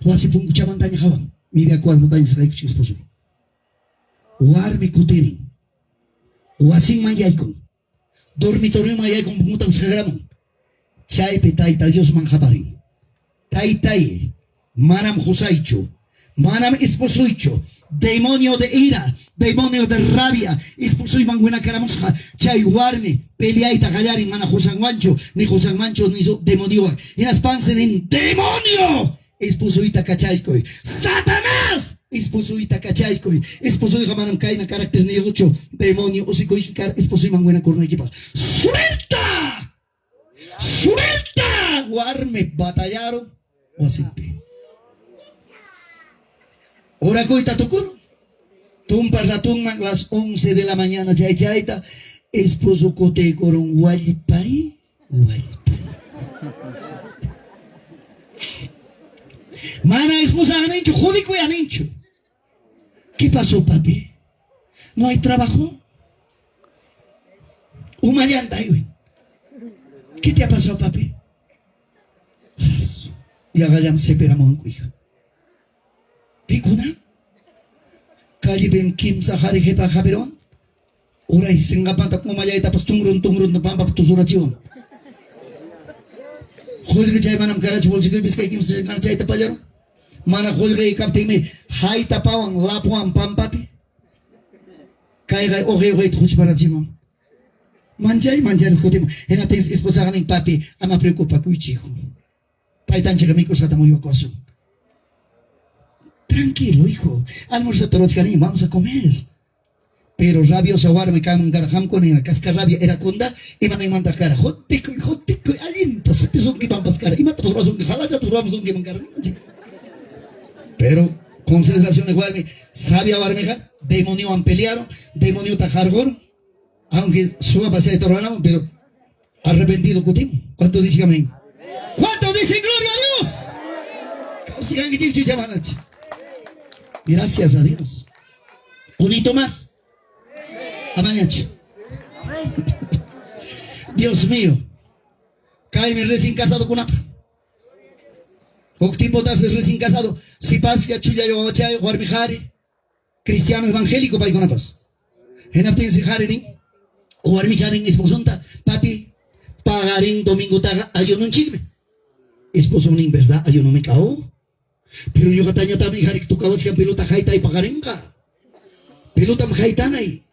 Wasi punguchaman taña hawan. Mira cuando taña sa ikuchi esposo. Warmi kutiri. Wasin mayaykon. Dormitorio mayaykon punguta usagramon. Chaype tayta Dios manjaparin. Taytaye. Manam Josaicho. Manam esposuicho. Demonio de ira. Demonio de rabia. Esposuy manguena caramusja. Chay warmi. Peleaita gallarin mana Josan Mancho. Ni Josan Mancho ni demonio. Y las pansen en demonio. Esposuita cachaycoy. ¡Satanás! Esposuita cachaycoy. Esposuita manam kaina carácter ni ocho. Demonio osicoy esposuy manguena corna equipa. ¡Suelta! ¡Suelta! Warme batallaron. O simple. Ora coita tucur. Tumpa ratunman las 11 de la mañana. Chay chayta. Esposo cote coron walipay. Walipay. Mana esposa anencho. Jodico y anencho. ¿Qué pasó, papi? ¿No hay trabajo? Humayanta, ¿qué te ha pasado, papi? Y agayam seperamos en cuija. ¿Picuna? Calle ben kim sahari jepa jaberón. Ora y singapanta como mayayta pues tungrun no pampa tu suración. Joder que chay manam karach bolsigo biskay kim se marchayta payaro. Mana joder que kapte me haita pawan lapuan pampapi. Kaya oge tuch para chimo. Manjay kotim. En ates esposa ganing papi ama preocupa kuichijo. Paitan chegamico sata muy ocoso. Tranquilo, hijo. Almuerzo todos cariño, vamos a comer. Pero rabiosa warme caen garajam con la cascarrabia era conda y van a mandar cara. Jotico, aliento, se pisó que van a pascar. Y mata por razón que jala ya tu ramos son que van a pero consideración igual, sabia barmeja, demonio han peleado, demonio tajargor, aunque suba pasea de torrano, pero arrepentido cutim. ¿Cuánto dice amén? ¿Cuánto dice gloria a Dios? Gracias a Dios. Un hito más. Amañacho. Dios mío. Cáeme recién casado con apa. Octimbo tas recién casado. Si pasca chuya yo achayo guarmijare. Cristiano evangélico pa con apas. En after si jare ni. O guarmicharen esposonta. Papi. Pagarín domingo taga ayuno un chisme. Esposo en verdad ayuno me cao. Pero yo katanya también hari tu kawas ka pelota jaita y pagarenga. Pelota majaitana y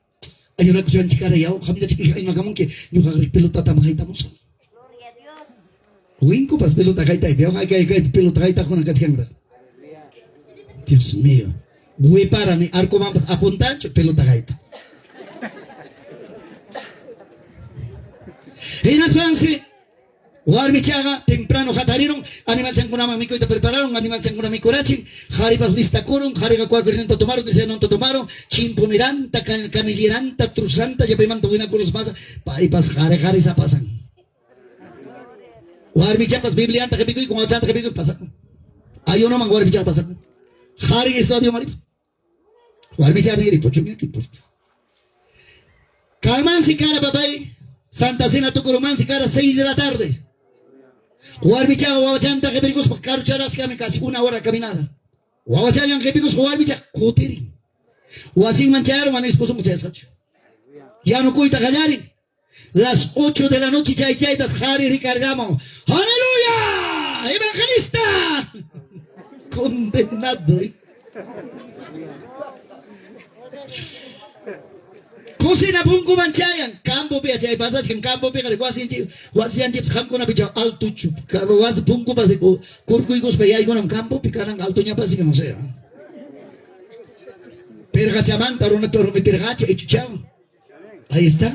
ayuno ko siya chikara yao kami na chikara ino kamon que yo hari pelota ta majaita mo. Gloria a Dios. Winko pas pelota jaita y veo que pelota jaita con la Dios mío. Voy para ni arco vamos a apuntar pelota jaita. En asfance Warmi chaga, temprano jatarieron, animal chankunama mico y te prepararon, animal chankunama micurachi, jaribas lista coron, jariga cuacurinto tomaron, dice no tomaron, chimponeranta, canilieranta, trusanta, ya pemanto buena curos pasa, paipas jare sa pasan. Warmi chapas biblianta que pico y como chanta que pico pasa. Hay uno man warmi chapas pasa. Jari estadio marido. Warmi chaga grito, chumi aquí por. Calman si cara papay, Santa Cena Tucurumán si cara 6 de la tarde. Guarbicha guawachanta que pericos por carcharas que me casi 1 hora caminada. Guawachayan que pericos guarbicha cutiri. Guasin mancharon a mi esposo muchachos. Ya no cuita gallari. Las 8 de la noche chaytas jari recargamos. ¡Aleluya! ¡Evangelista! Condenado. Cocina punku manchayan, campo pe achay pasas que en campo pe wasian chip ham kona picha alto chup, cabo was punku pas de curcuigos pe ay con campo picaran alto nya pas que no sea. Pergachaman taruna toro mi pergacha y chuchao. Ahí está.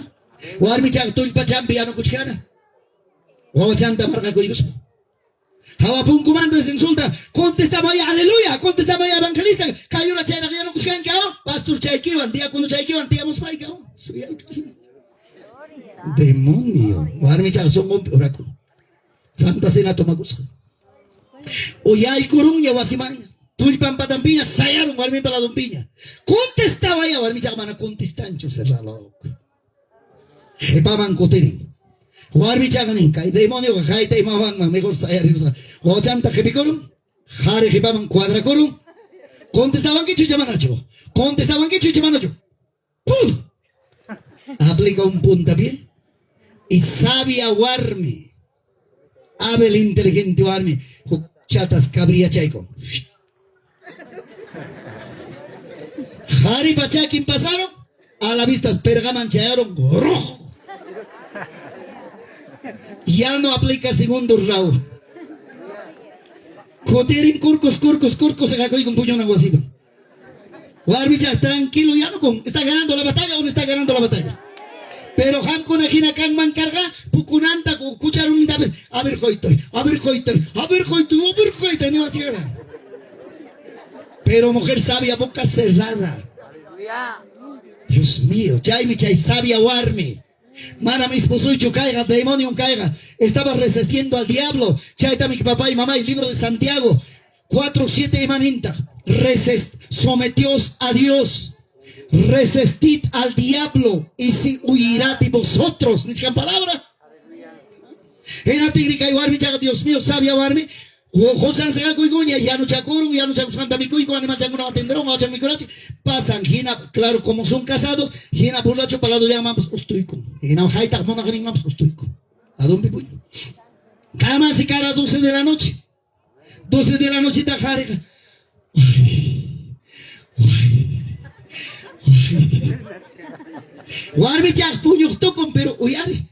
Warmi chang tul pacham piano kuchana. Wawachanta marca coigos. Hawa punku manda se insulta, contestamos ahí, aleluya, contestamos ahí evangelista, cayó una chayna que ya no buscan que pastor chaykiwan, tía cuando chaykiwan, tía mos pai que demonio, warmi chang son oráculo. Santa Cena toma gusto. Oye, hay coruña wasimaña. Tulpan patampiña, sayaron warmi para la dompiña. Contestaba ahí, warmi chang mana contestancho cerralo. Epaban coteri. Warmi chaganin, kay demonio ka kay tay mawang mejor sayar. Wachanta que picoron. Jare jipaman cuadracoro. Contestaban que chucha manacho. Contestaban que chucha manacho. ¡Pum! Aplica un puntapié. Y sabia warme. Abel inteligente warme. Chatas cabría chaico. Jari Pachaquín pasaron. A la vista pergaman chayaron. Rojo. Ya no aplica segundo round. Coterin curcos, se sacó y con puño en aguacito. Warmicha, tranquilo, ya no con. ¿Está ganando la batalla o no está ganando la batalla? Pero ham con ajina can man carga, pucunanta, cuchar un vez. A ver, joitoy, no va a llegar. Pero mujer sabia, boca cerrada. Dios mío, chay sabia warmi. Mana mi esposo y caiga, demonio caiga. Estaba resistiendo al diablo. Chaita mi papá y mamá, el libro de Santiago 4:7 y maninta. Sometíos a Dios. Resistid al diablo y si huirá de vosotros. ¿Ni palabra? En la técnica y warmi, Dios mío, sabia warmi. Josan se hago iguña, ya no chacurum, ya no chacusanta mi cuico, anima changuna atenderón, a mi coraje. Pasan, gina, claro, como son casados, gina burlacho palado llamamos ustuico. Gina jaita, mona grinamos ustuico. ¿A dónde voy? Cama se cara a 12 de la noche. 12 de la noche está jarega. Warmi chak puño tocon, pero uyari.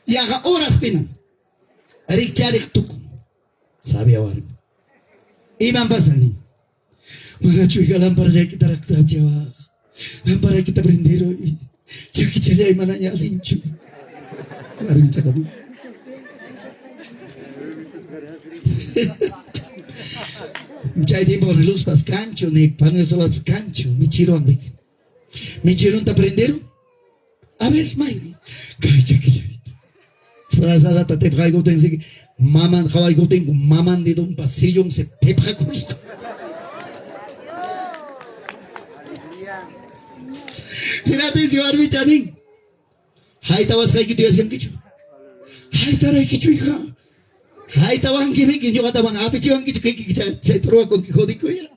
Y haga horas pena. Richarik tukum. Sabe ahora. Iman pasan. Marachu y lámpara de kita raktracha. Lámpara de kita prender hoy. Chaki chalya y mananya linchu. Arbicha kadu. Chay tiempo con luz pas cancho, ne panel solar cancho. Mi chirón. Mi chirón te prendero. A ver, Mayri. Calla que Frasada te traigo tengo maman jawaigo tengo maman de un pasillo se te justo. Mírate si armi chanin. Hai tawas kai kitu yaskan kichu. Hai tarai kichu hija. Hai tawan kimi ki yo tawan ape chiwan kichu ki chay torwa con ki jodi ya.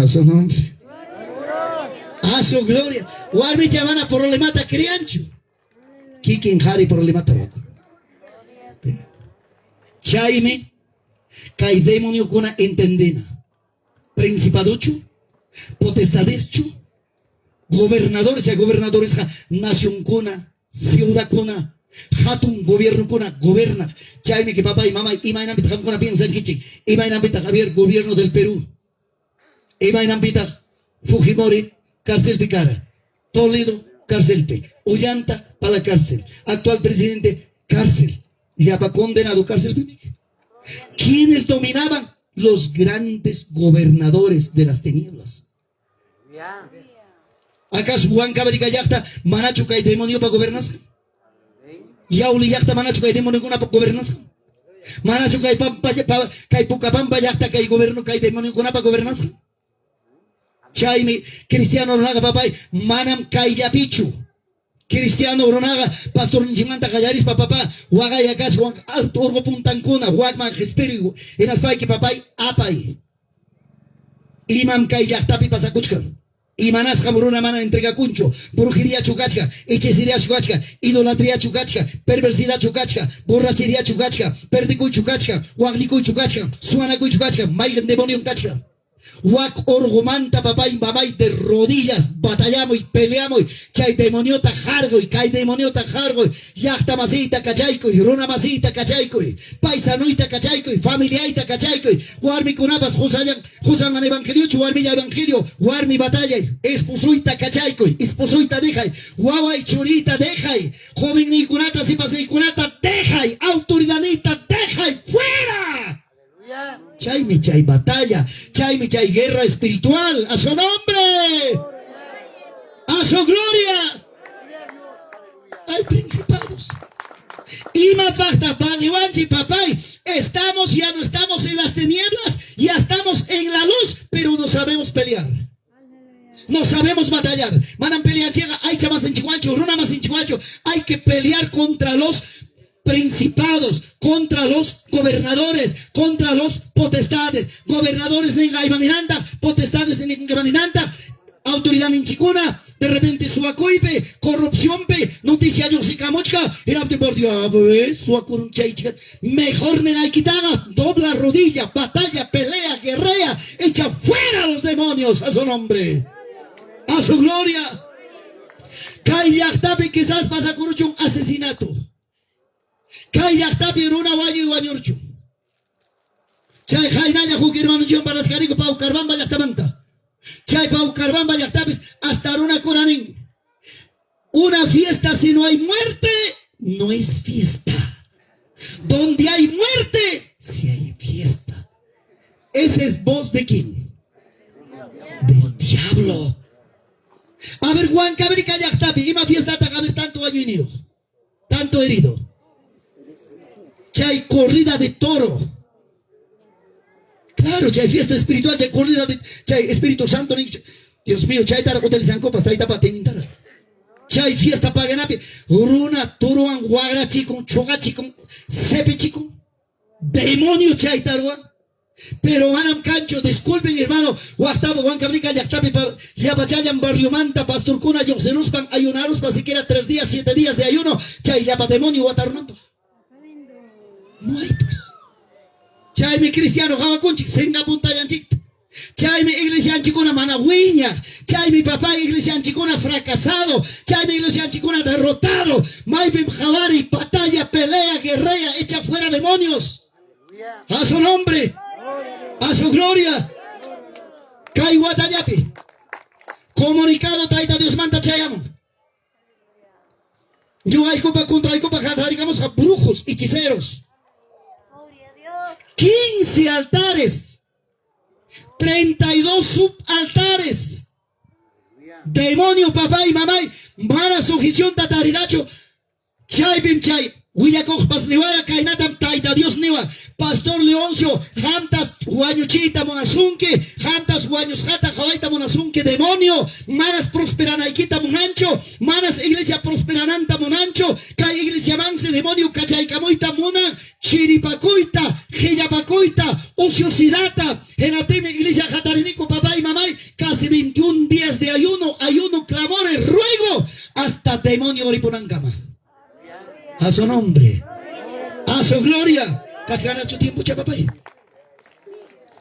A su nombre. A su gloria. Warmi llamana problemata criancho. Kikin hari problemata roco. Chaime. Kai demonio kuna entendena. Principadocho. Potestadecho. Gobernadores y gobernadores. Nación kuna. Ciudad kuna. Hatun gobierno kuna. Goberna. Chaime que papá y mamá. Imainan pita kuna piensan kichi. Imainan pita Javier gobierno del Perú. Imainan pita Fujimori. Cárcel Picara. Toledo, cárcel P. Ollanta, para la cárcel. Actual presidente, cárcel. Ya va condenado, cárcel P. ¿Quiénes dominaban? Los grandes gobernadores de las tinieblas. ¿Acaso Juan Cabrica Yacta, Manacho hay demonio para gobernar? Yauli Yacta, Manacho hay demonio para gobernar? Manacho hay Pucapampa Yacta, que hay gobierno, que hay demonio para gobernar? Chaime, Cristiano Ronaga papay, manam Kaiyapichu. Cristiano Ronaga, Pastor Nchimanta Callaris papá, Wagayagas, Alto Orgo Puntancuna, Wagman Espíritu, en Aspay papay, Apay. Imam Kayaktapi pasacuchkan. Imanas Camuruna mana entrega cuncho, brujería chucacha, hechicería chucacha, idolatría chucacha, perversidad chucacha, borrachería chucacha, perdico chucacha, guaglico chucacha, suanaco chucacha, maigan demonio cacha. Wak orgumanta papay mamay de rodillas batallamos y peleamos chay demoniota jargo y cay demoniota jargo yachta masita cachaico y runa masita cachaico y paisanoita cachaico y familiaita cachaico y warmi kunabas josan an evangelio warmi evangelio warmi batalla esposuita cachaico y esposuita dejai guawai churita dejai joven ni kunata sipas ni kunata dejai autoridadita dejai fuera. Chay chay batalla, chay chay guerra espiritual, a su nombre, a su gloria. Hay principados. Y papay, estamos, ya no estamos en las tinieblas, ya estamos en la luz, pero no sabemos pelear. No sabemos batallar. Manan pelear llega, hay chamas en Chihuahua, runa más en Chihuahua. Hay que pelear contra los principados, contra los gobernadores, contra los potestades. Gobernadores de Gaibaninanta, potestades de Gaibaninanta, autoridad en Chicuna. De repente su acoipe, corrupción pe, noticia yo si camochka, era por Dios, su acurunchaichka, mejor nenaikitaga, dobla rodilla, batalla, pelea, guerrea, echa fuera a los demonios a su nombre, a su gloria. Kai yaktapi quizás pasa con un asesinato. Kai yaktapi runa baño y bañorcho. Chay jainaya jukir manuchion para las carico pau carbamba yaktamanta. Chay pau carbamba yaktapis hasta una coranín. Una fiesta si no hay muerte, no es fiesta. Donde hay muerte, si hay fiesta. Ese es voz de quién? Del diablo. A ver, Juan Cabrica yaktapi, ima fiesta tan a ver tanto año y nido, tanto herido. Chay corrida de toro. Claro, chay fiesta espiritual, chay corrida de chay Espíritu Santo. Dios mío, chay tara hotel copas, chay tapa tenintara. Chay fiesta paganapi, runa, turuan, guagra chico, choga chico, sepe chico. Demonio chay tarua. Pero manam cancho, disculpen hermano, Guactabo, Juan Cabrica, Yactapi, Yapachayan, Barrio Manta, Pastor Cuna, Yoxenuspan, ayunaros para siquiera 3 días, 7 días de ayuno, chay yapa demonio, Guatarunampa. No hay pues. Chay mi cristiano, Javaconchi, Senga Puntayanchik. Chay mi iglesia anchicona manahuiña. Chay mi papá iglesia anchicona fracasado. Chay mi iglesia anchicona derrotado. Maibim Javari, batalla, pelea, guerrea, echa fuera demonios. A su nombre. A su gloria. Kai Guatayapi. Comunicado Taita Dios manda chayamo. Yo hay copa contra hay copa, digamos a brujos, hechiceros. 15 altares, 32 subaltares. Demonio, papá y mamá, mala sujeción tatarinacho. Chay bim chay. Huillacoch pasniwara kainatam taita Dios niwa. Pastor Leoncio, jantas guañuchita monasunque, jantas guaños jata jawaita monasunque, demonio, manas prosperanaikita monancho, manas iglesia prosperananta monancho, kai iglesia manse demonio cachaicamoita mona, chiripacoita, geyapacoita, ociosidata, enateme iglesia jatarinico papá y mamá, casi 21 días de ayuno, clamores, ruego, hasta demonio oriponancama. A su nombre, a su gloria. Casi gana su tiempo, chapapay.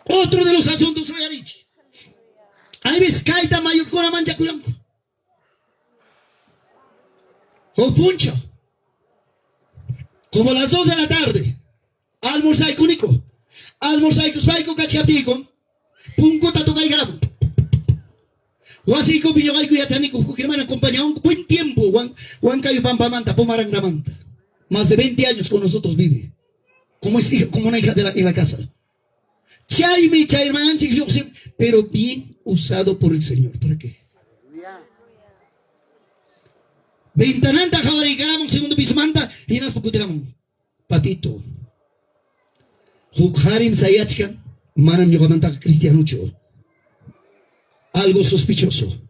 Otro de los asuntos soy Arichi. Hay ves caita mayor con la mancha cuyanco. O puncha. Como las 2 de la tarde. Almorzai cunico. Almorzai cusbaico cachiaptico. Punco tatoca y grabo. Huasico piñogaico y achanico. Hermana acompaña un buen tiempo. Juan Cayo Pampamanta, Pomarangramanta. Más de 20 años con nosotros vive. Como es hija, como una hija en la casa. Chay hermana, pero bien usado por el Señor. ¿Para qué? Ventananta, Javari, Garamon, segundo piso manta, y nas pocuteramon. Patito. Hukharim Sayachka, manam yogamanta cristianucho. Algo sospechoso.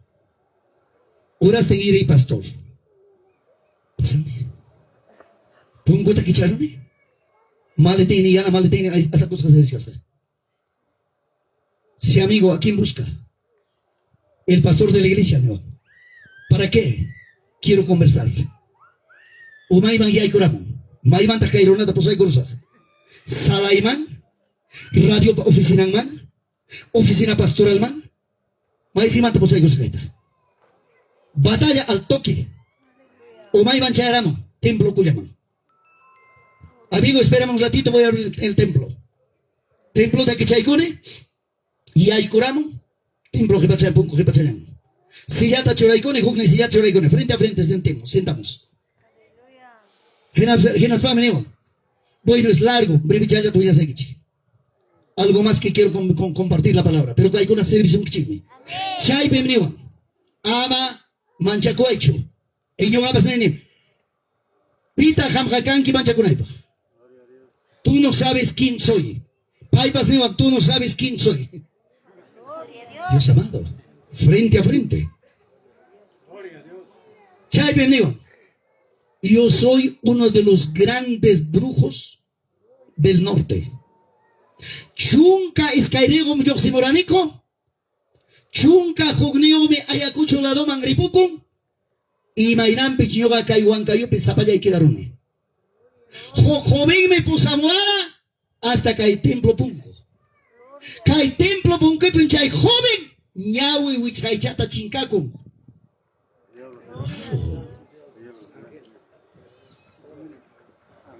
Horas de ir y pastor. Pásame. Pongo taquicharone. Maletini, ya la maletini, esa cosa se desgasta. Si amigo, ¿a quién busca? El pastor de la iglesia, no. ¿Para qué? Quiero conversar. Umaiman ya ikuramon. Maiman takairona da posay kursa. Salaiman, radio oficina man, oficina pastoral man. Maiman posay kursa kaita. Batalla al toque. Umaiman chayaramo, templo kuyaman. Amigo, espérame un ratito, voy a abrir el templo. Templo de Kichaikune, y Aikuramo, templo que pasa punco que pasa. Sillata Choraikone, Jugni Sillata Choraikone, frente a frente sentamos. Genas va meneo. Bueno, es largo, breve chaya tuya seguichi. Algo más que quiero compartir la palabra, pero hay una servicio un chisme. Chay meneo. Ama manchacoecho. Ello abas nene. Pita jamjakanki manchaconaito. Tú no sabes quién soy. Paipas Neva, tú no sabes quién soy. Dios amado. frente a frente. Chay venido. Yo soy uno de los grandes brujos del norte. Chunca iskairegom yoximoranico. Chunca jogneome ayacucho la doma angripucum. Y mainam pichiyoga kaihuancayo pisapaya y quedarune. Joven me pusamuara hasta que hay templo punco. Kai templo punco y pinchay joven. Ñawi wichaichata chincaco.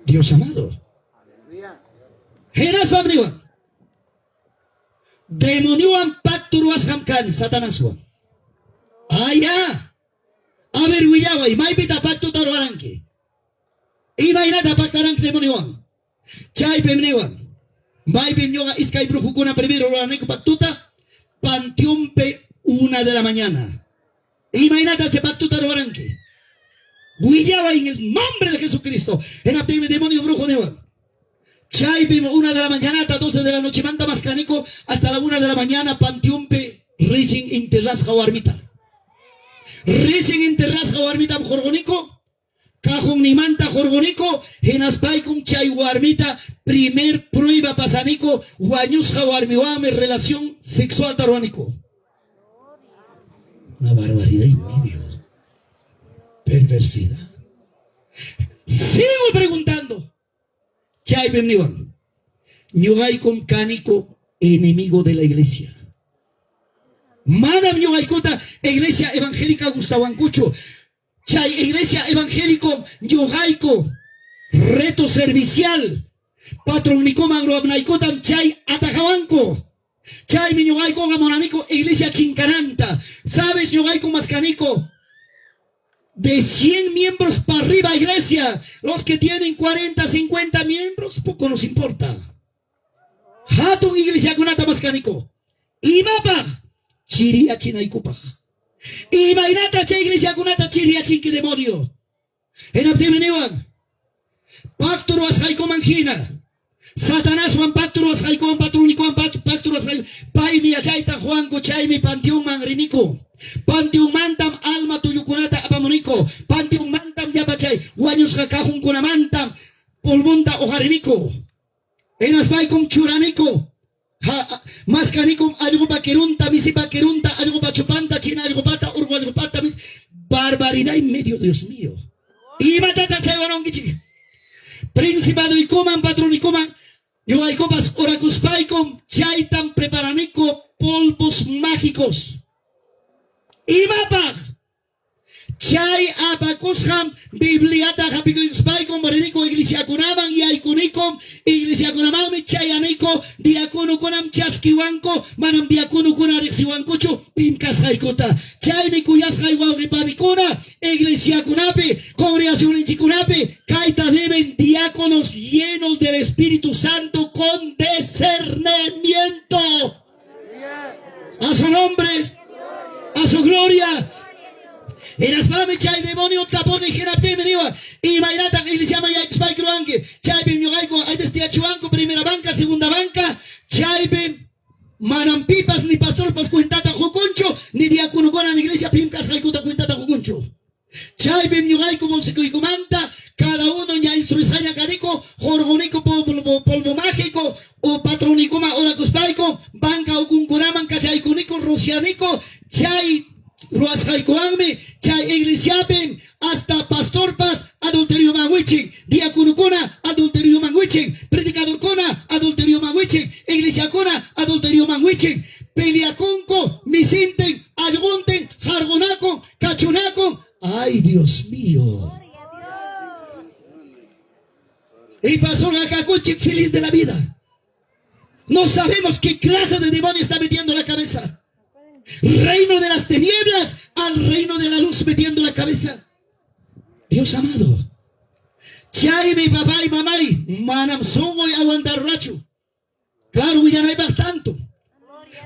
Dios amado. Heras babriwan. Demoniwan pacturuas hamkan satanaswan. Aya. A ver huyaway. May pita pactu taruaranque. Imainata pactaranque demoniwan. Chay pemnewan. May pemnyoga iskay brujukuna primero ruaranque pactuta. Pantiumpe 1 de la mañana. Imainata se pactuta ruaranque. Huyaba en el nombre de Jesucristo. En abdime demonio brujo nevan. Chay vimos 1 de la mañana hasta 12 de la noche. Manda mascanico hasta la 1 de la mañana. Pantiumpe. Racing interrasja o armita. Racing interrasja o armita jorgonico. Cajón ni manta jorgonico. En aspaikum chay o armita. Primer prueba pasanico. Guañusja o armiwame. Relación sexual taruanico. Una barbaridad en medio. Perversidad. Sigo preguntando. Chay bendigan. Ñugay con cánico enemigo de la iglesia. Madam ñugay kota iglesia evangélica Gustavo Ancucho. Chay iglesia evangélico ñugayco. Reto servicial. Patronico magro abnaykotam chay atajabanco. Chay mi ñugayco gamonanico iglesia chincananta. ¿Sabes ñugayco mascanico? De 100 miembros para arriba, iglesia. Los que tienen 40, 50 miembros, poco nos importa. Hatun iglesia kunata mascanico. Y mapa, chiria china y cupa. Y mainata cha iglesia kunata chiria chinque demonio. En abtemenewan. Pacturo asjaiko mangina. Satanás wan pacturo asjaiko wan patrunico wan pacturo asjaiko. Pai mi achaita Juanco chay mi panteón mangrinico. Pantiung mantam alma tuyukunata apamonico. Pantiung mantam yapachay. Guanyos kakahun kunamantam. Polmonta ojarinico. Enaspaikum churanico. Mascanico ayugopa querunta, misipa querunta, ayugopa chupanta, china ayugopata, urgo ayugopata, mis. Barbaridad en medio, Dios mío. Y matata chaywanongichi. Principado y coman, patrón y coman. Yo hay copas oracuspaikum. Chaitam preparanico polvos mágicos. Y mapa chay apakusham bibliata hapico spaico morenico iglesia kunaban y aikunico iglesia kunamami chay anico diacono kunam chaskiwanko manam diacono kunarixiwankucho pimkas haikota chay mi kuyas haiwa ripanicona iglesia kunape congregación inchikunape kaita deben diáconos llenos del Espíritu Santo con discernimiento. A su nombre. A su gloria. En las mames chay demonio tapone genapte meniwa. Y mayrata iglesia maya spike ruanque. Chay be miogaico hay bestia chuanco primera banca segunda banca. Chay be manam pipas ni pastor pas cuentata joconcho ni diacono con la iglesia pimcas haikuta cuentata joconcho. Chay be miogaico bolsico y comanta. Cada uno ya instruisaya carico, jorgonico polvo mágico, o patronicoma ora cospaico, banca o cuncuraman cachaiconico, rusianico, chay ruasjaicoame, chay iglesiapen, hasta pastor paz, adulterio manguiching, diaconocona, adulterio manguiching, predicador cona, adulterio manguiching, iglesia cona, adulterio manguiching, peliaconco, misinten, algonten, jargonaco, cachonaco. Ay, Dios mío. Y pastor Acacuchi feliz de la vida. No sabemos qué clase de demonio está metiendo la cabeza. Reino de las tinieblas al reino de la luz metiendo la cabeza. Dios amado. Chay mi papá y mamá manam songo y aguantar racho. Claro, ya no hay más tanto.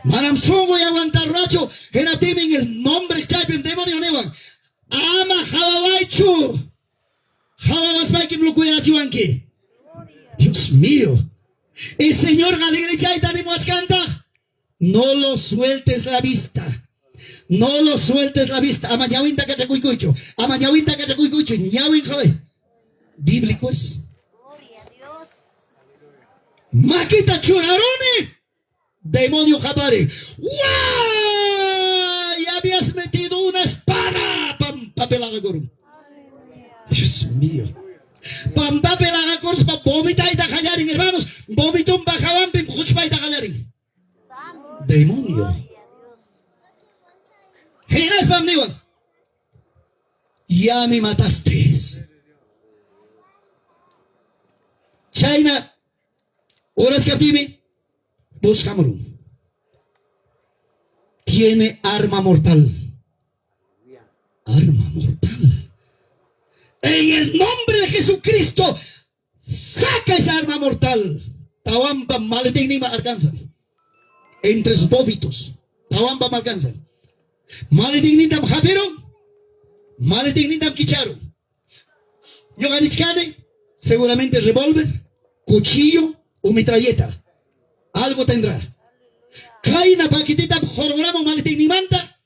Manam songo y aguantar racho. En el nombre chay demonio nevan. Ama jababaichu. Jababasbaikim lo cuida chiwanki. Dios mío. El Señor Galegre Chaitani Moachkanta. No lo sueltes la vista. No lo sueltes la vista. Amañawinta cachacuicucho. Amañawinta cachacuicucho. Ñawin joven. Bíblico es. Gloria a Dios. Maquita churarone. Demonio jabare. ¡Guau! Ya habías metido una espada. Papelagagorum. Dios mío. Pampapelagagorum. Vomita y tajayarin, hermanos. Vomitum bajaban. Pimpuchpa y tajayarin. Santo. Demonio. Gloria a Dios. Geras Bamniwan. Ya me mataste. China. Horas captive. Buscámoslo. Tiene arma mortal. Arma mortal. En el nombre de Jesucristo. Saca esa arma mortal. Tawamba maledignima alcanzan. Entre sus vómitos. Tawamba me alcanzan. Maledignidam japero, maledignidam kicharo. Yo ganichkane, seguramente revólver, cuchillo o metralleta. Algo tendrá. Kaina paquetita jorogramo maledignimanta.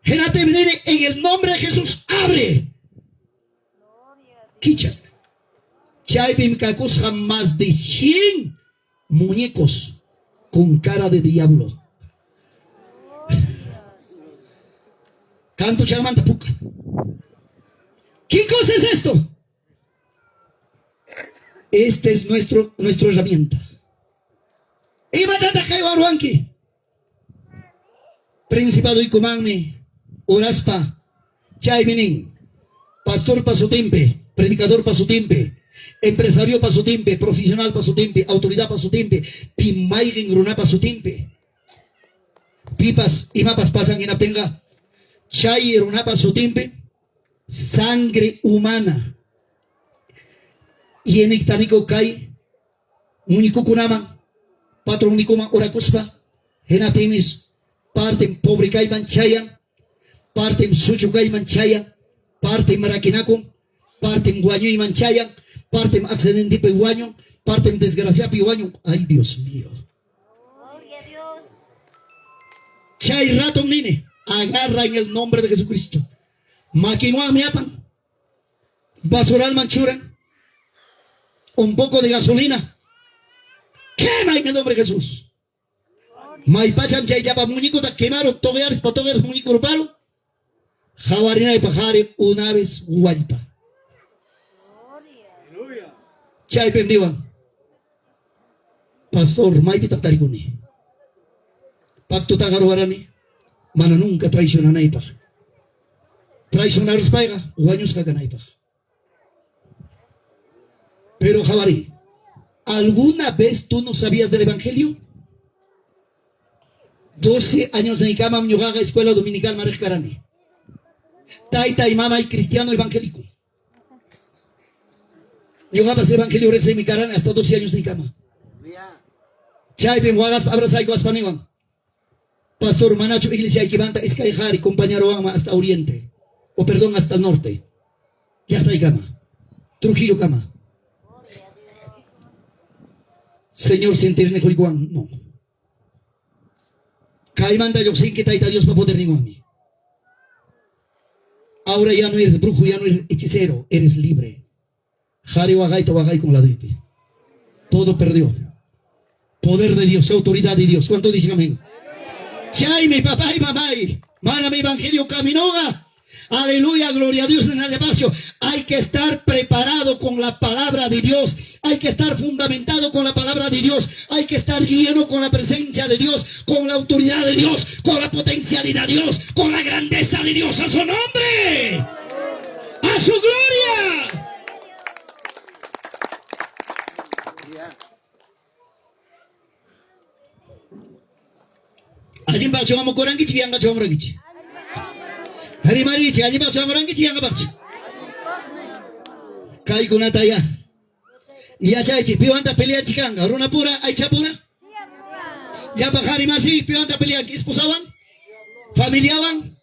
Genate venene en el nombre de Jesús. Abre. Kicha. Chaybim kakos jamás de 100 muñecos con cara de diablo. Canto chamanta puca. ¿Qué cosa es esto? Este es nuestra herramienta. Y matata kaiwaruanki. Principado y comanme. Oraspa. Chayminin. Pastor pa su tempe. Predicador pa su tempe. Empresario pa su tempe. Profesional pa su tempe. Autoridad pa su tempe. Pimaigin runa pa su tempe. Pipas y mapas pasan en aptenga. Chay erunapa sotimpe, sangre humana. Y en ictanico kai, único kunama, patrón unicoma oracuspa, genatemis, parten pobre kai manchaya, parten sucho kai manchaya, parten maraquinaco, parten guaño y manchaya, parten accidente pe guaño, parten desgracia pe guaño. Ay, Dios mío. Gloria a Dios. Chay rato nene. Agarra en el nombre de Jesucristo. Maquinua miapan. Basural manchura. Un poco de gasolina. Quema en el nombre de Jesús. Maipachan chayapa muñeco ta quemaron togeares patogeares muñeco ruparo. Javarina y pajare una vez guaypa. Gloria. Chay pendiwan. Pastor, maipita tarikuni. Pacto tagaruarani. Mana nunca traiciona naipaj. Traicionaros paiga, guaños caganaipaj. Pero Javari, ¿alguna vez tú no sabías del Evangelio? 12 años de Icama, Mñogaga, escuela dominical Marej Karani. Taita y mama y cristiano evangélico. Mñogabas evangelio rexa y mi Karani hasta 12 años de Icama. Chay, Bemwagas, abrazai, guaspaniwan. Pastor Manacho, iglesia Ikibanta, Escayjari, compañero Ama hasta Oriente. O perdón, hasta el norte. Ya está Icama. Trujillo Cama. Señor, sentirne Joliguan, no. Caimanda yo sé que taita Dios va a poder ningún. Ahora ya no eres brujo, ya no eres hechicero, eres libre. Jari wagay to wagay con la duipe. Todo perdió. Poder de Dios, autoridad de Dios. ¿Cuánto dicen amén? Chay, mi papá y mamá, mana mi evangelio caminoga. Aleluya, gloria a Dios en el espacio. Hay que estar preparado con la palabra de Dios. Hay que estar fundamentado con la palabra de Dios. Hay que estar lleno con la presencia de Dios, con la autoridad de Dios, con la potencialidad de Dios, con la grandeza de Dios. ¡A su nombre! ¡A su gloria! Allí va a ser como corangichi, yanga chomorangichi. Hari marichi, allí va a ser chomorangichi, yanga bachi. Kai kunata ya. Ya chaichi, piwanta pelea chikanga, runa pura, aicha pura. Ya bajari masi, piwanta pelea, esposaban, familiaban,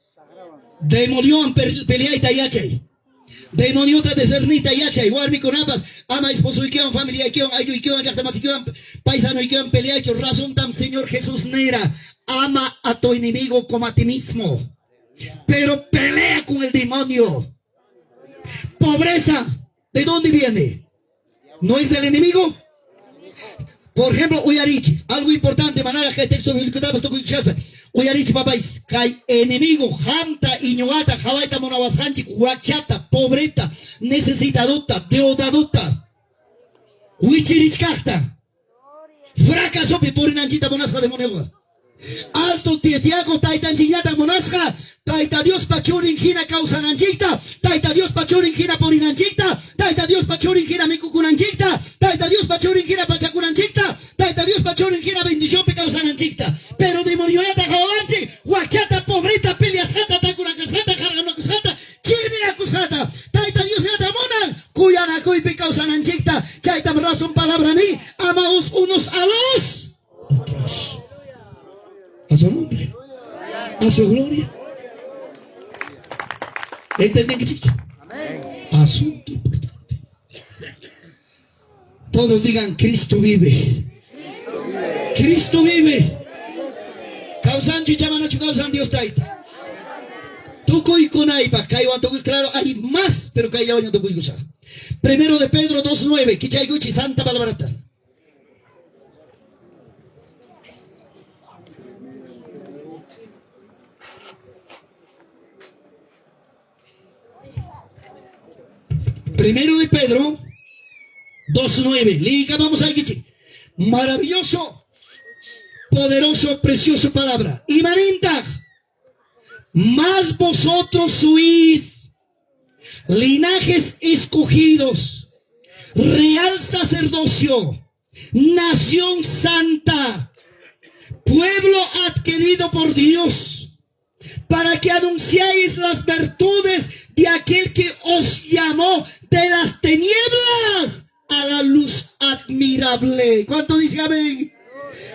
demolió pelea y tayachay. Demoniota de cernita yacha, igual mi con ambas, ama esposo y que familia y que ayo y que más y que paisano y que pelea hecho razón tam Señor Jesús nera, ama a tu enemigo como a ti mismo, pero pelea con el demonio. Pobreza, ¿de dónde viene? ¿No es del enemigo? Por ejemplo, Uyarich, algo importante, manera que el texto bíblico estamos tocando chaspa. Uyarich papáis, hay enemigo, hamta, iñoata, jabaita, monawasanchi, huachata, pobreta, necesitadota, deodadota, huichirichkakta, fracaso, por nanchita monasca de monega. Alto tietiago, taitan chiñata monasca, taita Dios pachurin gina causa nanchita, taita Dios pachurin gina por inanchita, taita Dios pachurin gina mikukunanchita, taita Dios pachurin gina pachakunanchita, taita Dios pachurin gina bendición pe causa nanchita. Pero demonio yata jawanchi, huachata, pobreta, peliasata, takuracasata, jarganocusata, chigninacusata, taita Dios yata mona, cuyana cuy pe causa nanchita, chaita razón palabra ni, amaos unos a los otros. A su nombre, a su gloria. ¿Entienden qué chico? Asunto importante. Todos digan, Cristo vive. Cristo vive. Causan chichamanachu, causan Dios taita. Tuco y conaipa, caigo toco claro, hay más, pero caigo año toco y gusa. Primero de Pedro 2:9, Kichayguchi, Santa Palabra. Primero de Pedro 2:9. Liga, vamos a ir. Maravilloso, poderoso, precioso palabra. Y marinta, más vosotros sois linajes escogidos, real sacerdocio, nación santa, pueblo adquirido por Dios, para que anunciáis las virtudes de aquel que os llamó de las tinieblas a la luz admirable. ¿Cuánto dicen amén?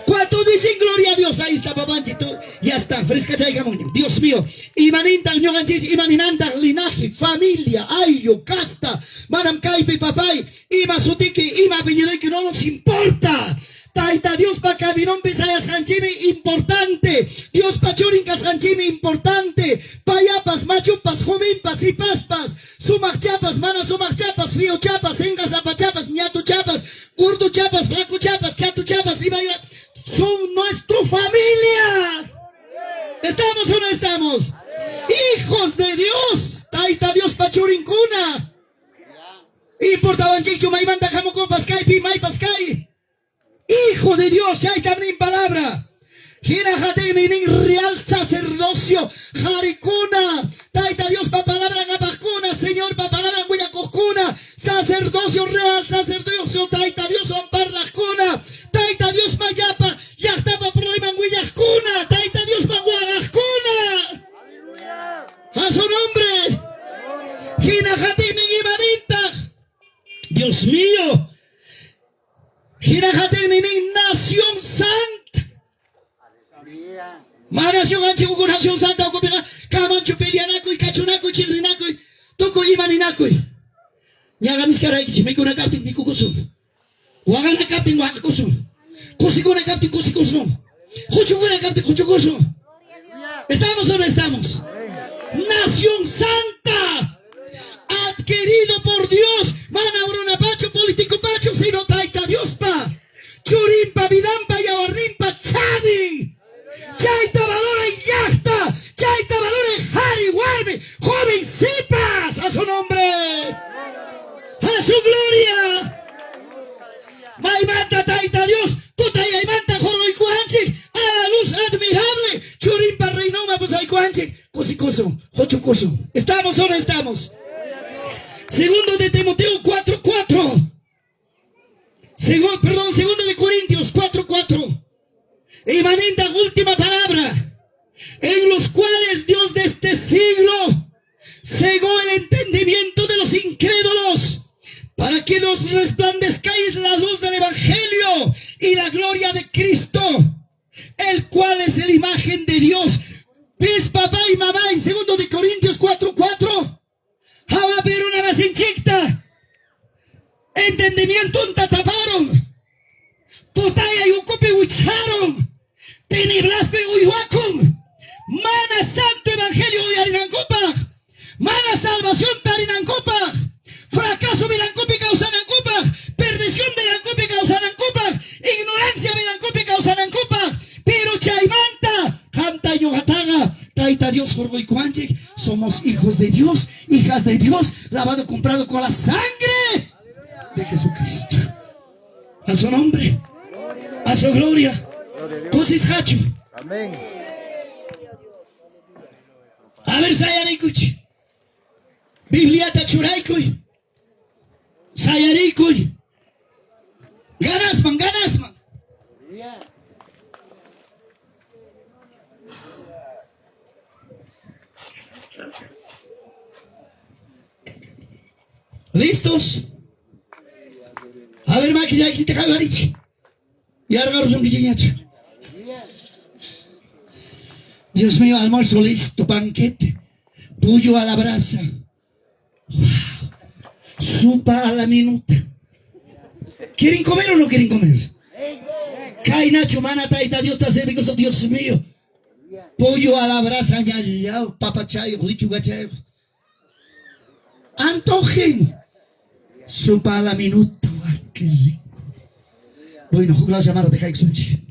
¿Cuánto dicen gloria a Dios? Ahí está, papanchito. Ya está, fresca chaigamoño. Dios mío. Imanintan, ñoganchis, imaninantan, linaje, familia, ayo, casta, manam caipe, papay, ima sutiki, ima piñedoy, que no nos importa. Taita Dios pa cabinón pisayas hanchimi importante. Dios pachurinkas hanchimi importante. Payapas, machupas, jomimpas y paspas. Sumac chapas, mana sumac chapas, frío chapas, engas apachapas, ñato chapas, gordo chapas, flaco chapas, chato chapas y vaya. Son nuestra familia. ¿Estamos o no estamos? Hijos de Dios. Taita Dios pachurincuna. Importaban chichu, maimanta jamoco pascay, pimay pascay. Hijo de Dios, ya hay también palabra. Gira jatenin real sacerdocio, jaricuna. Taita Dios pa palabra gapacuna, Señor pa palabra guayacoscuna. Sacerdocio real, sacerdocio, taita Dios ampar la cuna. Taita Dios mayapa, ya está pa problema guayacuna. Taita Dios pa guayacuna. A su nombre. Gira jatenin y manita. Dios mío. Nación santa. Nación antigua, nación santa, Camancho, Pelianaco y Cachunaco, Chirinaco, Toco y Maninaco. Ñagamis Caraichi, me con a captain, mi cucuso. Wagana captain, Wakacoso. Cosicona captain, Cosicoso. Juchucona captain, Juchucoso. ¿Estamos o no estamos? Nación santa. Adquirido por Dios. Mana Bruna Pacho, político Pacho, sino taita Dios pa. Churimpa, vidampa, yabarrimpa, chadi. Chaita valora y yasta. Chaita valora y jari, guarme. Joven sipas a su nombre. A su gloria. Maimanta taita Dios. Tuta y manta joro y cuanchi. A la luz admirable. Churimpa reinoma pues hay cuanchi. Cosicoso, jochucoso. ¿Estamos o no estamos? Segundo de Timoteo 4:4. Segundo de Corintios 4:4. Imanenta última palabra. En los cuales Dios de este siglo cegó el entendimiento de los incrédulos, para que nos resplandezcáis la luz del Evangelio y la gloria de Cristo, el cual es la imagen de Dios. ¿Ves, papá y mamá, en segundo de Corintios 4:4? Pero una Entendimiento taparon. Tutaya y ocupe ucharon. Teneblaspe uyuacum. Mana santo evangelio uyarinancopa. Mana salvación tarinancopa. Fracaso melancopi causanancopa. Perdición melancopi causanancopa. Ignorancia melancopi causanancopa. Pero chaimanta. Canta yohataga. Taita Dios jorgo y cuanche. Somos hijos de Dios, hijas de Dios, lavado, comprado con la sangre de Jesucristo. A su nombre, a su gloria. Cosis hacho. Amén. A ver, sayarikuch. Biblia tachuraikuy. Sayarikuy. Ganasman, ganasman. ¿Listos? A ver, Maki, ya existe Javarich. Y ahora son que Dios mío, almuerzo listo, banquete. Pollo a la brasa. Wow. Sopa a la minuta. ¿Quieren comer o no quieren comer? Kai Nacho, mana, taita, Dios está servicio, Dios mío. Pollo a la brasa, ya, papachayo, lichugachayo. Antojen. Sopa a la minuta. Ay, qué rico. Bueno, jugla llamar de Jaixunchi.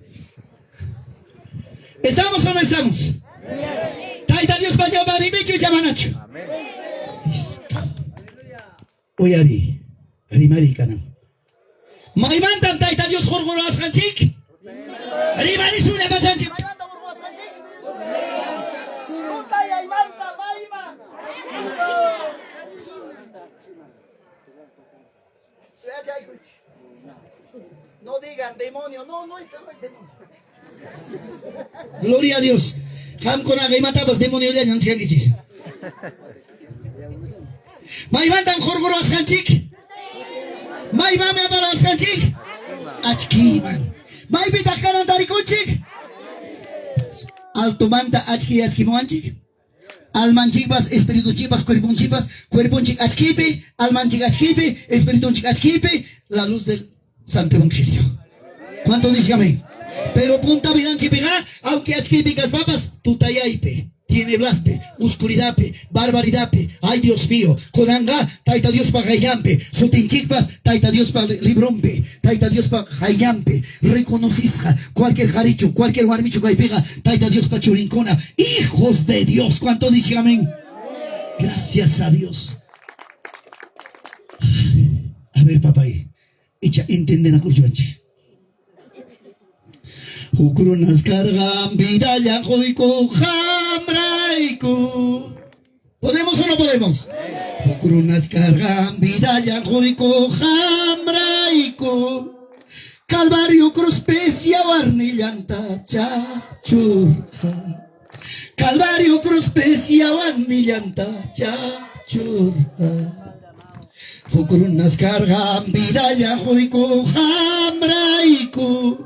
¿Estamos o no estamos? Taita Dios para llamar y bicho y llamanacho. Listo. Oye, Ari Maricana. Maimantan Taita Dios Jorgo Ascanchik. Ari Marisuna Bachanchik. No digan demonio, no es demonio. Gloria a Dios. Ham con aga y matabas demonio ya no se gichi. Mai mandan jorgoro askanchik. Mai mame abara askanchik. Achki man. Mai bitakanan tarikunchik. Alto manta achki moanchik. Almanchibas, espíritu chibas, cuerpo chik achkipe, almanchik achkipe, espíritu chik achkipe, la luz del Santo Evangelio. ¿Cuánto dice amén? Pero punta vidanchi pega, aunque achkipe papas, tutayaipe, tiene blaspe, oscuridadpe, barbaridadpe, ay Dios mío, conanga, taita Dios pa gayampe, sotinchikpas, taita Dios pa librompe, taita Dios pa gayampe, reconocisca, cualquier jaricho, cualquier guarmicho que pega, taita Dios pa churincona, hijos de Dios, ¿cuánto dice amén? Gracias a Dios. A ver, papá, echa, entienden a curjuanchi. Ukrunas cargan vida ya joico jamraico. ¿Podemos o no podemos? Ukrunas cargan vida ya joico jamraico. Calvario cruz pesia warnillanta chachurja. Calvario cruz pesia warnillanta chachurja. Ukrunas cargan vida ya joico jamraico.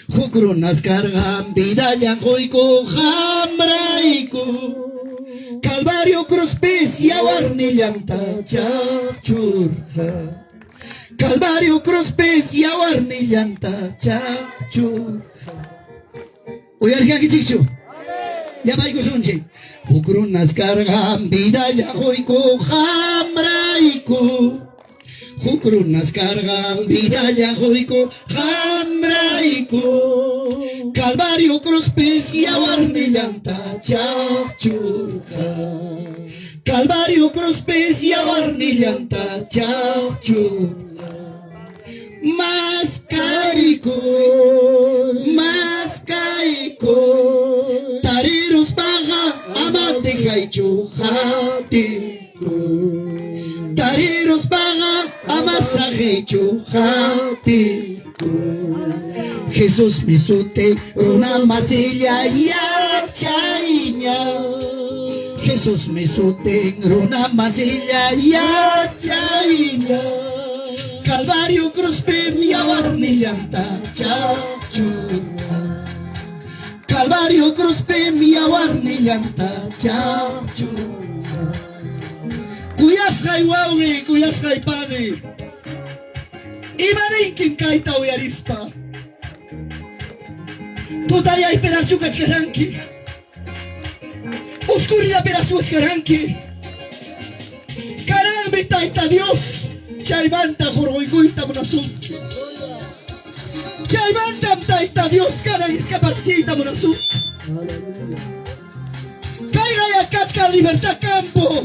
Jukrunas cargan vida yangoico jambraico. Calvario cruz pesia warnillanta chachurja. Calvario cruz pesia warnillanta chachurja. Oye, alguien chicho. Ya va y sunche. Jukrunas cargan vida yangoico jambraico. Jukrunas cargan vida yangoico jambraico. Calvario cruz pesia warnillanta chachurja. Calvario cruz pesia warnillanta chachurja. Mascaico, tariros paga amate jaicho jatiko. Tariros paga amasajecho jatiko. Jesús me sute una masilla ya chaiña. Jesús me sute una masilla ya chaiña. Calvario cruz pe mi awarnillanta chachurja. Calvario cruz pe mi awarnillanta chachurja. Kuyas kay wawi, kuyas kay pani. Imaninkin kaita uyarispa. Tutaya esperación kachkaranki. Oscuridad esperación kachkaranki. Caramba, taita Dios. Chaimanta jorgoikuita monasum. Chaimanta taita Dios cara iscaparchita monasum. Caiga ya casca libertad campo.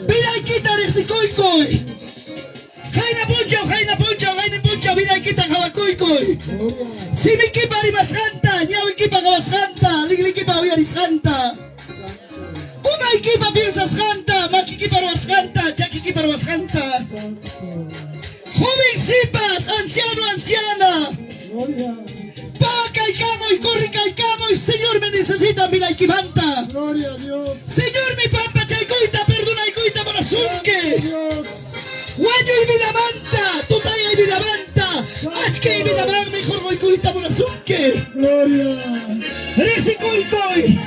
Vida y quita rexikoikoi. Jaina puncha, vida y quita jabakoikoi. Si mi kipa rimas santa, ñao equipa gabas santa, ligli kipa uyaris santa. Una equipa piensas santa, maki kipa robas santa, chaki kipa robas santa. Jovencitas, anciano, anciana. Paga caicamo y corre caicamo y Señor me necesita, mira y kibanta. Gloria a Dios. Señor mi pampa chaicoita, perdona y coita morasunke. Guayo y vidamanta, tutaya y vidamanta. Achke y vidamanta, mejor voy coita morasunke. Gloria. Resi coicoi.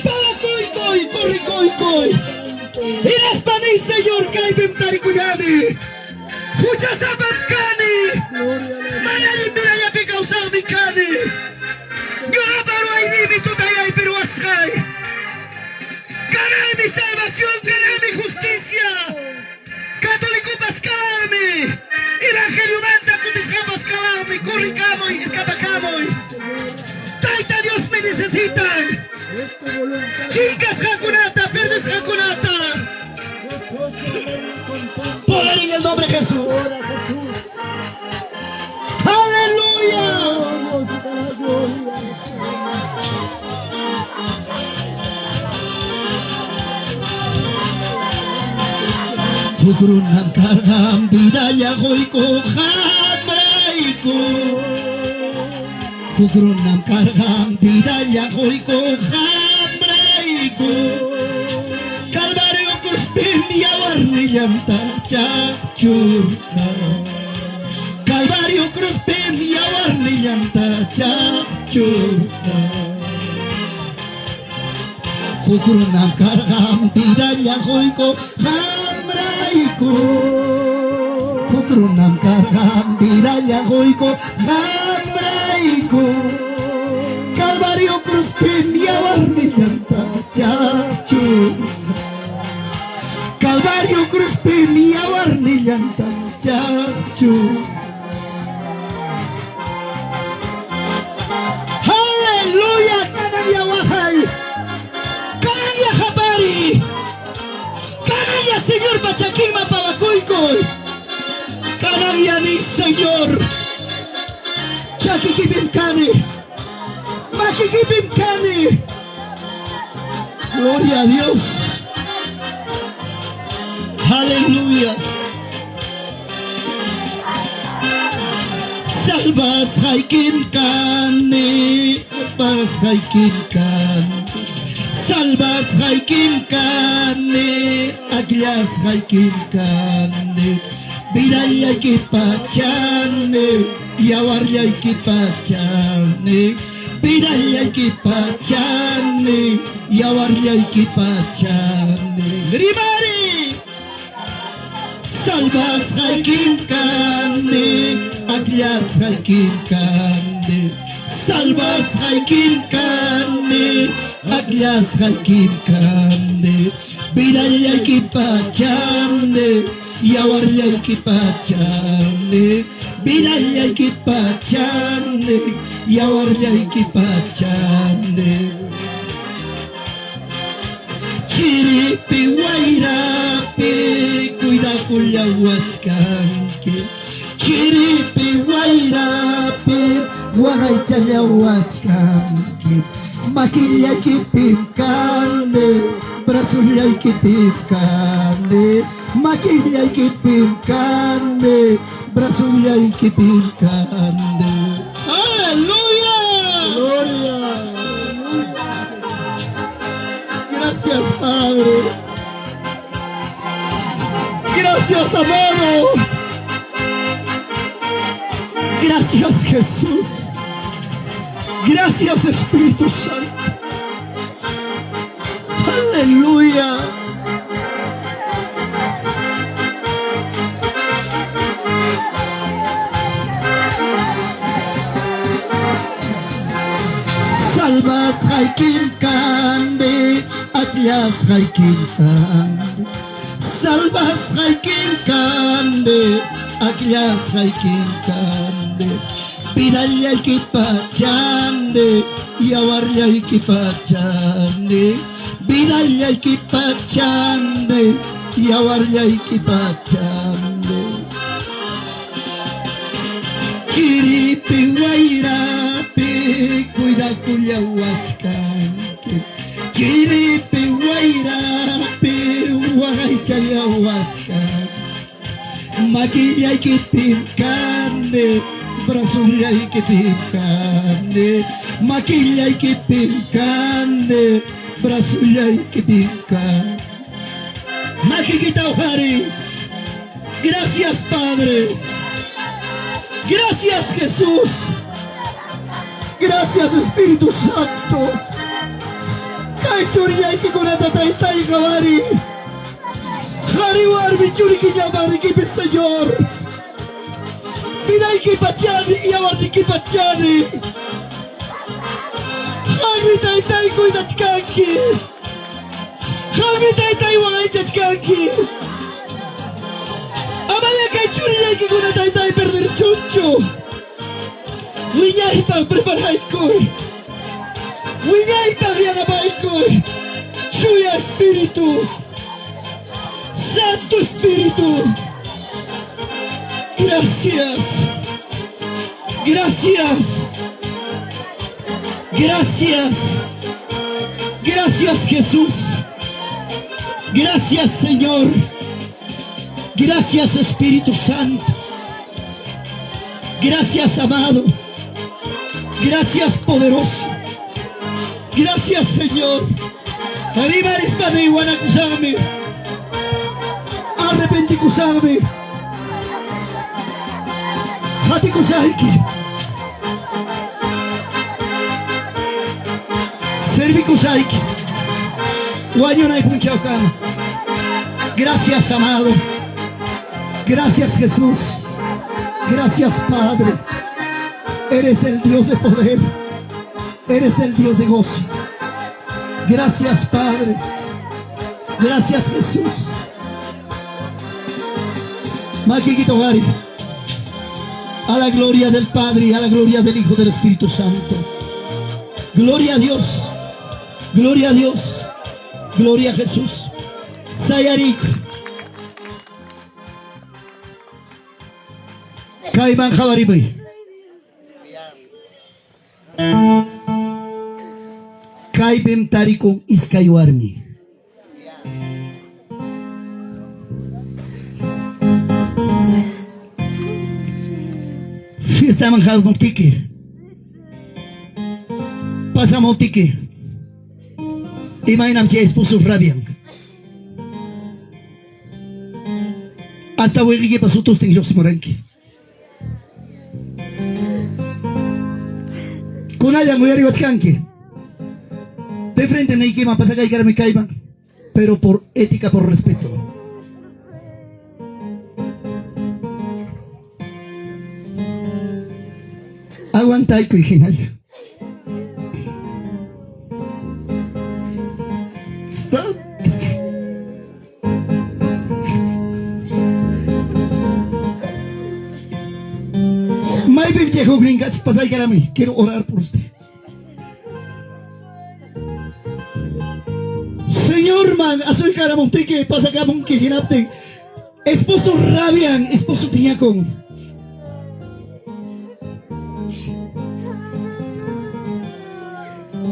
Paga coicoi, corre coicoi. Iras panis Señor, caibim taricuyani. Jucha sabancani. Mana y mira ya pica usar mi cani. Yo paro ahí mi tutaya y peruasjai. Gané mi salvación, gané mi justicia. Católico pascalmi. Evangelio manda cutisca pascalmi. Corricamo y escapacamo. Taita Dios me necesitan. Chicas jacunata, verdes jacunata. Poder en el nombre de Jesús. Aleluya. Pukurunam kargam bidaya goiko hamraiko. Pukurunam kargam bidaya goiko hamraiko. Calvario kuspim yawarniyanta chachurta. Calvario kuspim yawarniyanta chachurta. Pukurunam kargam bidaya goiko hamraiko. Pukurunam kargam bidaya goiko hamraiko. Calvario kuspim yawarniyanta chachurta. Calvario kuspim yawarniyanta chachurta. Haleluya, kanaya wahai. Kanaya habari. Kanaya Señor Pachakima Pabakuikoy. Kanaya ni Señor. Chakikibim kani. Makikibim kani. Gloria a Dios. Aleluya. Salvas haikim kani. Salvas haikim kani. Salvas haikim kani. Aglias haikim kani. Vidaya kipachane. Yawarya kipachane. Vidaya kipachane. Yawarya kipachane. Rimari. Salvas haikim kani. Aglias haikim kani. Salvas haikim kani. Aglias haikim kani. Vidaya kipachane. Yawarya kipachane. Vidaya kipachane. Yawarya kipachane. Chiripi wairapi cuida kuya wachkanke. Chiripi wairapi wagaichaya wachkanke. Maquilla kipimkane, brasulla kipimkane. Maquilla kipimkane, brasulla kipimkane. Aleluya. Gloria. Gracias, Padre. Gracias, amado. Gracias, Jesús. Gracias, Espíritu Santo. Aleluya. Salvas haikin kande, aklas haikin kande. Salvas haikin kande, aklas haikin kande. Pidalya ikipachande, yawarya ikipachande. Pidalya ikipachande, yawarya ikipachande. Chiripi wairapi, cuida cuya huachcanque. Chiripi wairapi, huachaya huachcanque. Maquilla y que pincande, brasulla y que pincande. Maquilla y que pincande, brasulla y que pincande. Maquillita Ojari, gracias Padre. Gracias Jesús. Gracias Espíritu Santo. Kaichuriya y kunata taitai Ojari. Hariwar bichuri ki llamar ki Señor. Pidai ki pachani y awarni ki pachani. Hagri taitai kuida chkanki. Hagri taitai wagay chkanki. Amaya kaichuriya y kunata taitai perder chucho. Wiñaita preparaikoy. Wiñaita rianabaikoy. Shuya Espíritu. Santo Espíritu, gracias, gracias, gracias, gracias Jesús, gracias Señor, gracias Espíritu Santo, gracias amado, gracias poderoso, gracias Señor. Arriba hispana y guanacusame. Arrepenti kusame, hati kusaiki, servi kusaiki, guayo na ipunchaucama. Gracias amado, gracias Jesús, gracias Padre. Eres el Dios de poder, eres el Dios de gozo. Gracias Padre, gracias Jesús. Maquillito Gari, a la gloria del Padre y a la gloria del Hijo del Espíritu Santo. Gloria a Dios, gloria a Dios, gloria a Jesús. Sayarik, Kaiman Javaribe, Kaibem Tarikon Iskayuarmi. Fiesta manjado con tique. Pasamos tique. Imaginam que esposo rabian. Hasta voy a que pasó todos en los moranqui. Con allá voy a arriba chanque. De frente no hay que más pasa que me caiga, pero por ética, por respeto. Aguanta y original. May viejo gringas, pasa y mí. Quiero orar por usted. Señor man, asoy caramonte que pasa camon que ginapte. Esposo rabian, esposo piñacón.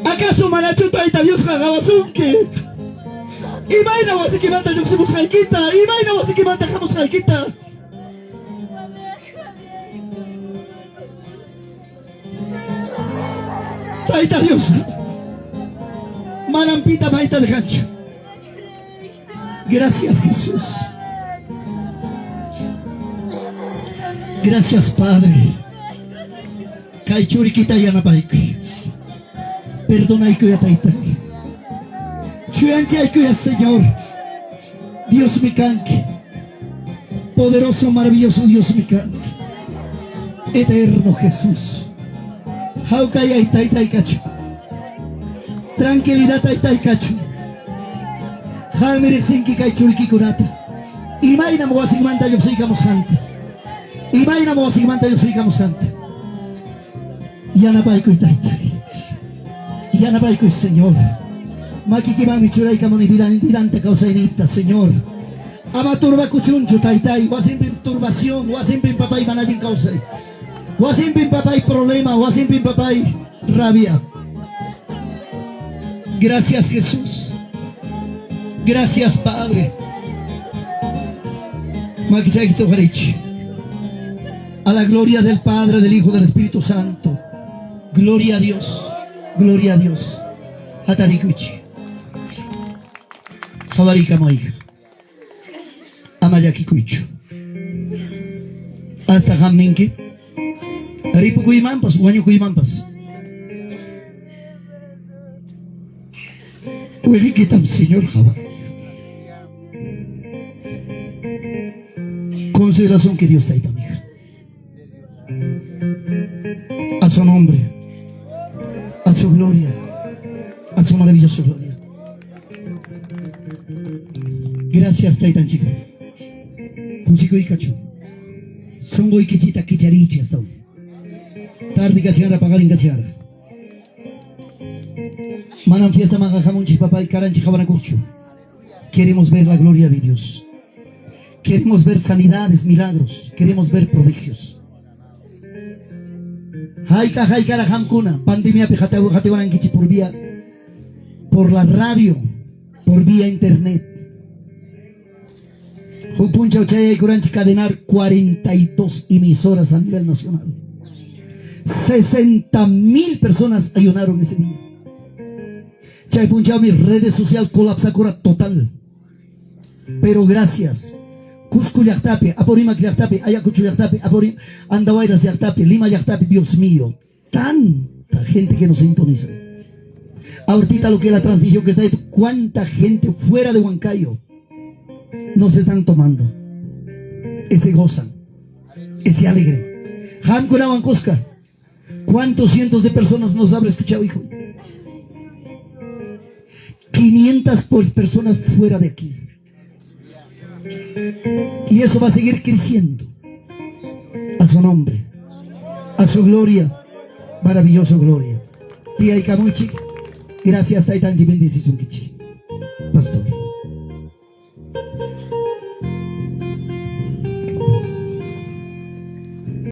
¿Acaso manachuta y Dios jagabasunque? Imaina was que mata yo somos jaikita, imaina was que mata jamos jaikita. Taita Dios. Manampita maita de gancho. Gracias Jesús. Gracias Padre. Kaichuriquita yanapaiki. Perdona y cuida taita. Chuyanque y cuida Señor. Dios mi canque. Poderoso, maravilloso Dios mi canque. Eterno Jesús. Haukaya y taita y cacho. Tranquilidad taytay kachu. Jamir sinki kay chulki kunata. Imayna mo wasigmanta yopsikamos hanta. Imayna mo wasigmanta yopsikamos hanta. Yanapay ko'y taytay. Yanapay ko'y Señor. Makikimami churay ka mo ni bilanta kausainita, Señor. Ama turba kuchuncho taytay. Wasimpin turbación, wasimpin papay manading kausay. Wasimpin papay problema, wasimpin papay rabia. Gracias, Jesús. Gracias, Padre. Makichakito Harich. A la gloria del Padre, del Hijo, del Espíritu Santo. Gloria a Dios. Gloria a Dios. Hatarikuchi. Jabarika Moiga. Amayaki Kuicho. Hasta Jamninki. Ripu Kuimampas, Guanyu Kuimampas. Puede quitar, Señor Jabá. Consideración que Dios está ahí también. A su nombre, a su gloria, a su maravillosa gloria. Gracias, Taitan Chica. Kuchiko y Cachu. Songo y Kichita Kicharichi hasta hoy. Tarde Cachara, pagar en Cachara. Manan fiesta magajamunchi papá y caranchi jabanacucho. Queremos ver la gloria de Dios. Queremos ver sanidades, milagros. Queremos ver prodigios. Haika haikara hamkuna. Pandemia pejatewanankichi por la radio, por vía internet. Jupuncha Uchaya y Curanchi cadenar 42 emisoras a nivel nacional. 60,000 personas ayunaron ese día. Chay punchao mi redes social colapsacora total. Pero gracias. Cusco Yachtape, Aporima Yachtape, Ayacucho Yachtape, Aporim, Andahuaylas Yachtape, Lima Yachtape, Dios mío. Tanta gente que nos sintoniza. Ahorita lo que es la transmisión que está ahí, cuánta gente fuera de Huancayo nos están tomando. Ese gozan, ese alegre. Hamkuna Huancosca, cuántos cientos de personas nos habrá escuchado, hijo. 500 personas fuera de aquí. Y eso va a seguir creciendo. A su nombre, a su gloria, maravillosa gloria. Pia y Camuchi, gracias Taitanji bendición Kichi.